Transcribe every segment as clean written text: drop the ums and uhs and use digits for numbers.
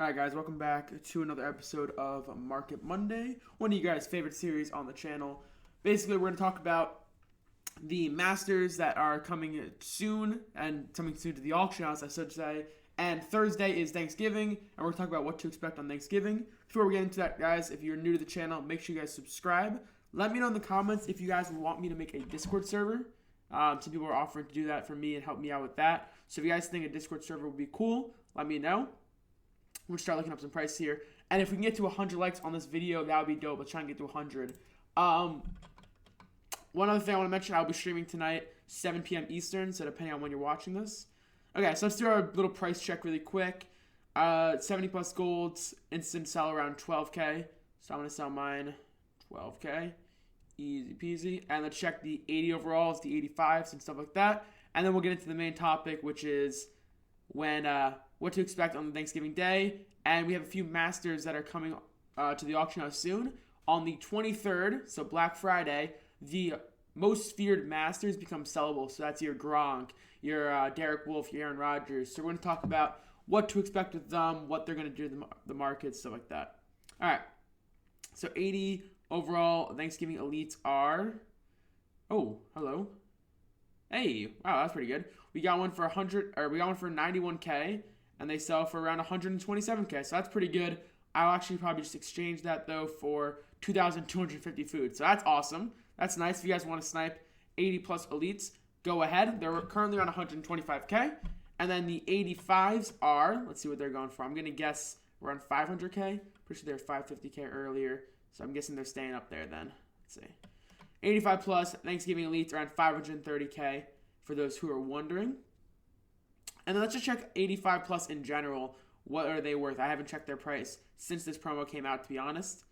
Alright guys, welcome back to another episode of Market Monday, one of you guys' favorite series on the channel. Basically, we're going to talk about the Masters that are coming soon, and coming soon to the auction house, I should say. And Thursday is Thanksgiving, and we're going to talk about what to expect on Thanksgiving. Before we get into that, guys, if you're new to the channel, make sure you guys subscribe. Let me know in the comments if you guys want me to make a Discord server. Some people are offering to do that for me and help me out with that. So if you guys think a Discord server would be cool, let me know. We'll start looking up some prices here. And if we can get to 100 likes on this video, that would be dope. Let's try and get to 100. One other thing I want to mention, I'll be streaming tonight, 7 p.m. Eastern, so depending on when you're watching this. Okay, so let's do our little price check really quick. 70 plus golds, instant sell around 12K. So I'm going to sell mine 12K. Easy peasy. And let's check the 80 overalls, the 85s, and stuff like that. And then we'll get into the main topic, which is what to expect on Thanksgiving Day. And we have a few Masters that are coming to the auction house soon. On the 23rd, so Black Friday, the most feared Masters become sellable. So that's your Gronk, your Derek Wolfe, your Aaron Rodgers. So we're going to talk about what to expect with them, what they're going to do to the market, stuff like that. All right. So 80 overall Thanksgiving elites are... Oh, hello. Hey, wow, that's pretty good. We got one for 91K, and they sell for around 127K, so that's pretty good. I'll actually probably just exchange that, though, for 2,250 food, so that's awesome. That's nice. If you guys want to snipe 80-plus elites, go ahead. They're currently around 125K, and then the 85s are, let's see what they're going for. I'm going to guess around 500K. Pretty sure they were 550K earlier, so I'm guessing they're staying up there then. Let's see. 85-plus Thanksgiving elites around 530K for those who are wondering. And then let's just check 85-plus in general. What are they worth? I haven't checked their price since this promo came out, to be honest.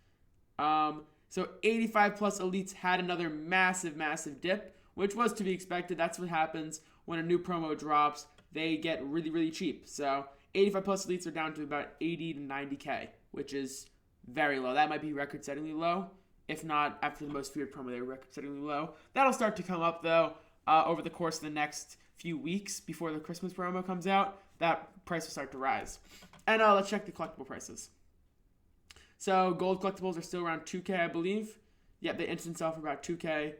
So 85-plus elites had another massive dip, which was to be expected. That's what happens when a new promo drops. They get really, really cheap. So 85-plus elites are down to about 80 to 90K, which is very low. That might be record-settingly low. If not, after the most feared promo, they were record-settingly low. That'll start to come up, though, over the course of the next few weeks before the Christmas promo comes out. That price will start to rise. And let's check the collectible prices. So gold collectibles are still around 2K, I believe. Yeah, they instant sell for about 2K.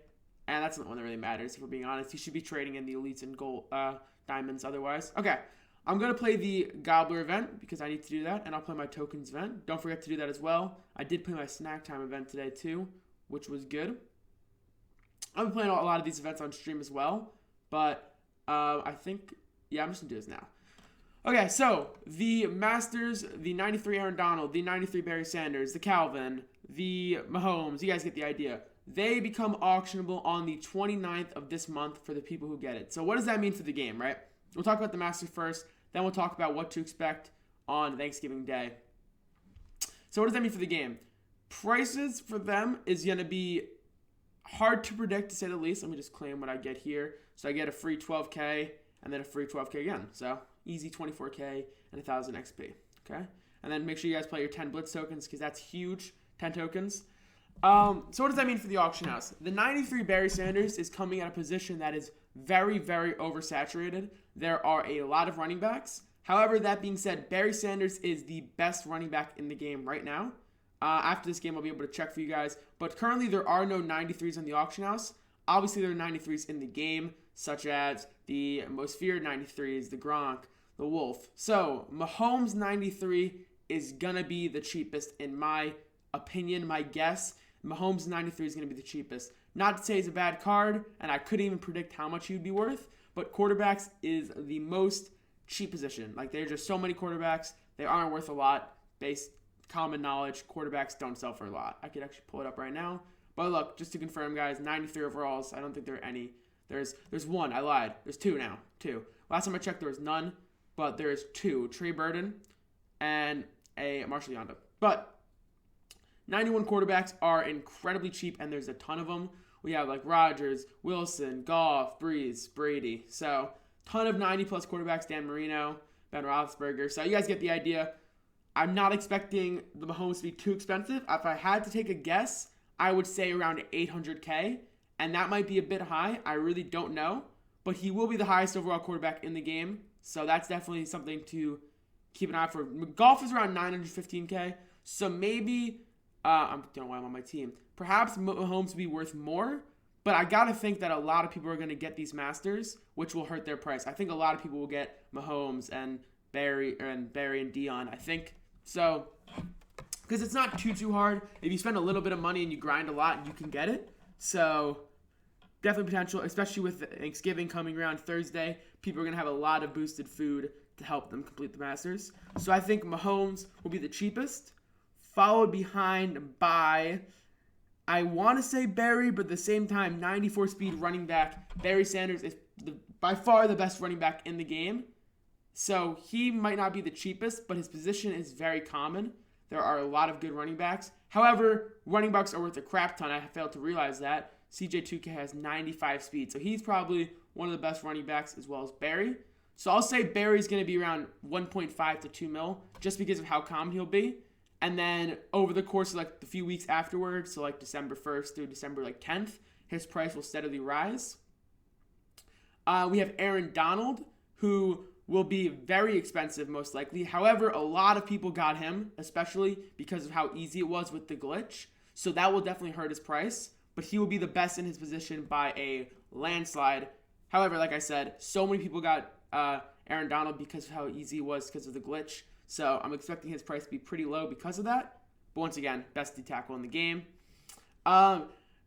And that's not the one that really matters, if we're being honest. You should be trading in the elites and gold diamonds otherwise. Okay, I'm going to play the Gobbler event because I need to do that. And I'll play my tokens event. Don't forget to do that as well. I did play my snack time event today too, which was good. I've been playing a lot of these events on stream as well. But I think, yeah, I'm just going to do this now. Okay, so the Masters, the 93 Aaron Donald, the 93 Barry Sanders, the Calvin, the Mahomes, you guys get the idea. They become auctionable on the 29th of this month for the people who get it. So what does that mean for the game, right? We'll talk about the Masters first, then we'll talk about what to expect on Thanksgiving Day. So what does that mean for the game? Prices for them is going to be hard to predict, to say the least. Let me just claim what I get here. So I get a free 12K and then a free 12K again. So easy 24K and 1,000 XP. Okay? And then make sure you guys play your 10 Blitz tokens because that's huge. 10 tokens. So what does that mean for the auction house? The 93 Barry Sanders is coming at a position that is very, very oversaturated. There are a lot of running backs. However, that being said, Barry Sanders is the best running back in the game right now. After this game, I'll be able to check for you guys. But currently, there are no 93s on the auction house. Obviously, there are 93s in the game, such as the most feared 93s, the Gronk, the Wolf. So, Mahomes 93 is going to be the cheapest in my opinion, my guess. Mahomes 93 is going to be the cheapest. Not to say it's a bad card, and I couldn't even predict how much he would be worth, but quarterbacks is the most cheap position. Like, there are just so many quarterbacks. They aren't worth a lot. Based common knowledge, quarterbacks don't sell for a lot. I could actually pull it up right now. But look, just to confirm, guys, 93 overalls. I don't think there are any. There's one. I lied. There's two now. Two. Last time I checked, there was none. But there's two. Trey Burton and a Marshall Yonda. But 91 quarterbacks are incredibly cheap, and there's a ton of them. We have like Rodgers, Wilson, Goff, Breeze, Brady. So, ton of 90-plus quarterbacks. Dan Marino, Ben Roethlisberger. So, you guys get the idea. I'm not expecting the Mahomes to be too expensive. If I had to take a guess, I would say around 800K, and that might be a bit high. I really don't know, but he will be the highest overall quarterback in the game, so that's definitely something to keep an eye out for. Golf is around 915K, so maybe I don't know why I'm on my team. Perhaps Mahomes will be worth more, but I gotta think that a lot of people are gonna get these Masters, which will hurt their price. I think a lot of people will get Mahomes and Barry and Dion. I think so. Because it's not too hard. If you spend a little bit of money and you grind a lot, you can get it. So definitely potential, especially with Thanksgiving coming around Thursday. People are going to have a lot of boosted food to help them complete the Masters. So I think Mahomes will be the cheapest, followed behind by, I want to say Barry, but at the same time, 94 speed running back. Barry Sanders is by far the best running back in the game. So he might not be the cheapest, but his position is very common. There are a lot of good running backs. However, running backs are worth a crap ton. I failed to realize that. CJ2K has 95 speed, so he's probably one of the best running backs as well as Barry. So I'll say Barry's going to be around 1.5 to 2 mil just because of how common he'll be. And then over the course of like the few weeks afterwards, so like December 1st through December 10th, his price will steadily rise. We have Aaron Donald, who will be very expensive most likely. However, a lot of people got him, especially because of how easy it was with the glitch. So that will definitely hurt his price, but he will be the best in his position by a landslide. However, like I said, so many people got Aaron Donald because of how easy it was because of the glitch. So I'm expecting his price to be pretty low because of that. But once again, best D tackle in the game.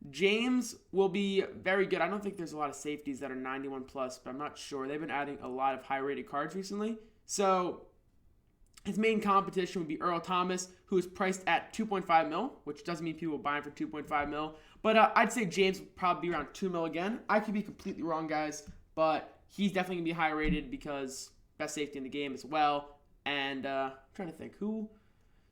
James will be very good. I don't think there's a lot of safeties that are 91 plus, but I'm not sure. They've been adding a lot of high-rated cards recently. So his main competition would be Earl Thomas, who is priced at 2.5 mil, which doesn't mean people will buy him for 2.5 mil. But I'd say James would probably be around 2 mil again. I could be completely wrong, guys, but he's definitely going to be high-rated because best safety in the game as well. And I'm trying to think who.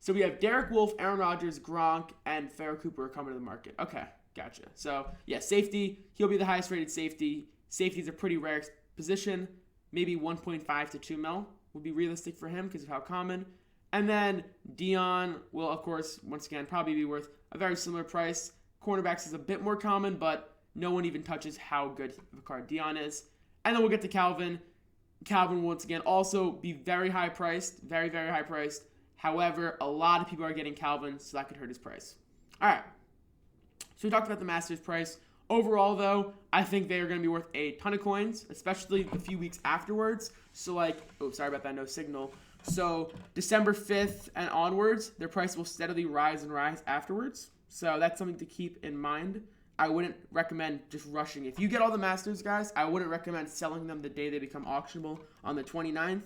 So we have Derek Wolfe, Aaron Rodgers, Gronk, and Farrah Cooper are coming to the market. Okay. Gotcha. So, yeah, safety. He'll be the highest rated safety. Safety is a pretty rare position. Maybe 1.5 to 2 mil would be realistic for him because of how common. And then Dion will, of course, once again, probably be worth a very similar price. Cornerbacks is a bit more common, but no one even touches how good of a card Dion is. And then we'll get to Calvin. Calvin will, once again, also be very high priced. Very, very high priced. However, a lot of people are getting Calvin, so that could hurt his price. All right. So we talked about the Masters price. Overall, though, I think they are going to be worth a ton of coins, especially the few weeks afterwards. So sorry about that, no signal. So December 5th and onwards, their price will steadily rise and rise afterwards. So that's something to keep in mind. I wouldn't recommend just rushing. If you get all the Masters, guys, I wouldn't recommend selling them the day they become auctionable on the 29th.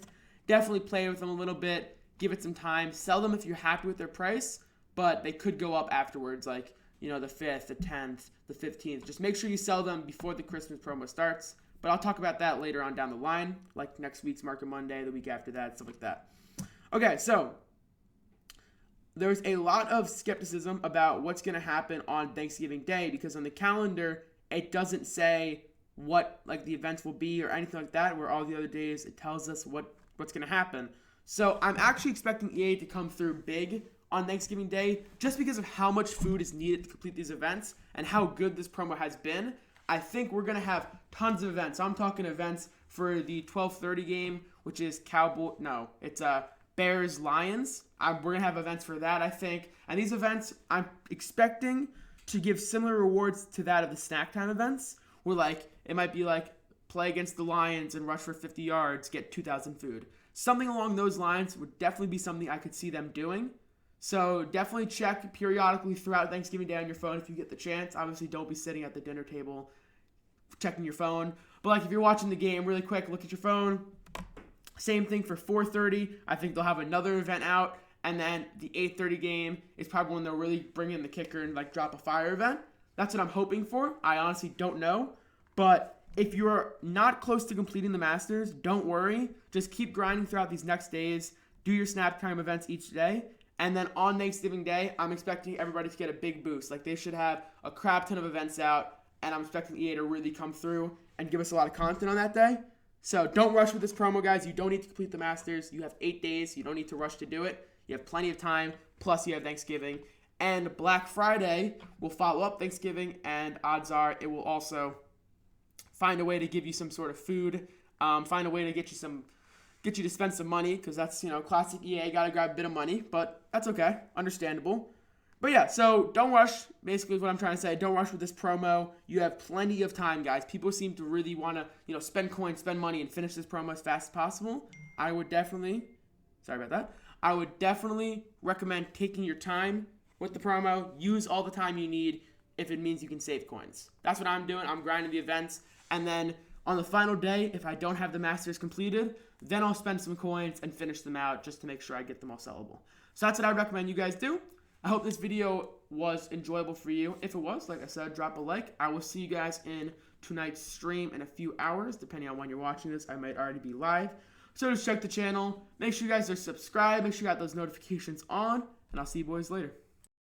Definitely play with them a little bit. Give it some time. Sell them if you're happy with their price, but they could go up afterwards, the 5th, the 10th, the 15th. Just make sure you sell them before the Christmas promo starts. But I'll talk about that later on down the line, like next week's Market Monday, the week after that, stuff like that. Okay, so there's a lot of skepticism about what's going to happen on Thanksgiving Day because on the calendar, it doesn't say what the events will be or anything like that, where all the other days it tells us what's going to happen. So I'm actually expecting EA to come through big on Thanksgiving Day, just because of how much food is needed to complete these events and how good this promo has been. I think we're going to have tons of events. I'm talking events for the 12:30 game, which is Bears-Lions. We're going to have events for that, I think. And these events, I'm expecting to give similar rewards to that of the snack time events, where it might be play against the Lions and rush for 50 yards, get 2,000 food. Something along those lines would definitely be something I could see them doing. So definitely check periodically throughout Thanksgiving Day on your phone if you get the chance. Obviously, don't be sitting at the dinner table checking your phone. But if you're watching the game really quick, look at your phone. Same thing for 4:30. I think they'll have another event out. And then the 8:30 game is probably when they'll really bring in the kicker and drop a fire event. That's what I'm hoping for. I honestly don't know. But if you're not close to completing the Masters, don't worry. Just keep grinding throughout these next days. Do your snap time events each day. And then on Thanksgiving Day, I'm expecting everybody to get a big boost. They should have a crap ton of events out, and I'm expecting EA to really come through and give us a lot of content on that day. So don't rush with this promo, guys. You don't need to complete the Masters. You have 8 days. You don't need to rush to do it. You have plenty of time, plus you have Thanksgiving. And Black Friday will follow up Thanksgiving, and odds are it will also find a way to give you some sort of food, find a way to get you some get you to spend some money because that's, classic EA, got to grab a bit of money, but that's okay. Understandable. But yeah, so don't rush, basically is what I'm trying to say. Don't rush with this promo. You have plenty of time, guys. People seem to really want to, spend coins, spend money, and finish this promo as fast as possible. I would definitely recommend taking your time with the promo. Use all the time you need if it means you can save coins. That's what I'm doing. I'm grinding the events. And then on the final day, if I don't have the Masters completed, then I'll spend some coins and finish them out just to make sure I get them all sellable. So that's what I recommend you guys do. I hope this video was enjoyable for you. If it was, like I said, drop a like. I will see you guys in tonight's stream in a few hours. Depending on when you're watching this, I might already be live. So just check the channel. Make sure you guys are subscribed. Make sure you got those notifications on. And I'll see you boys later.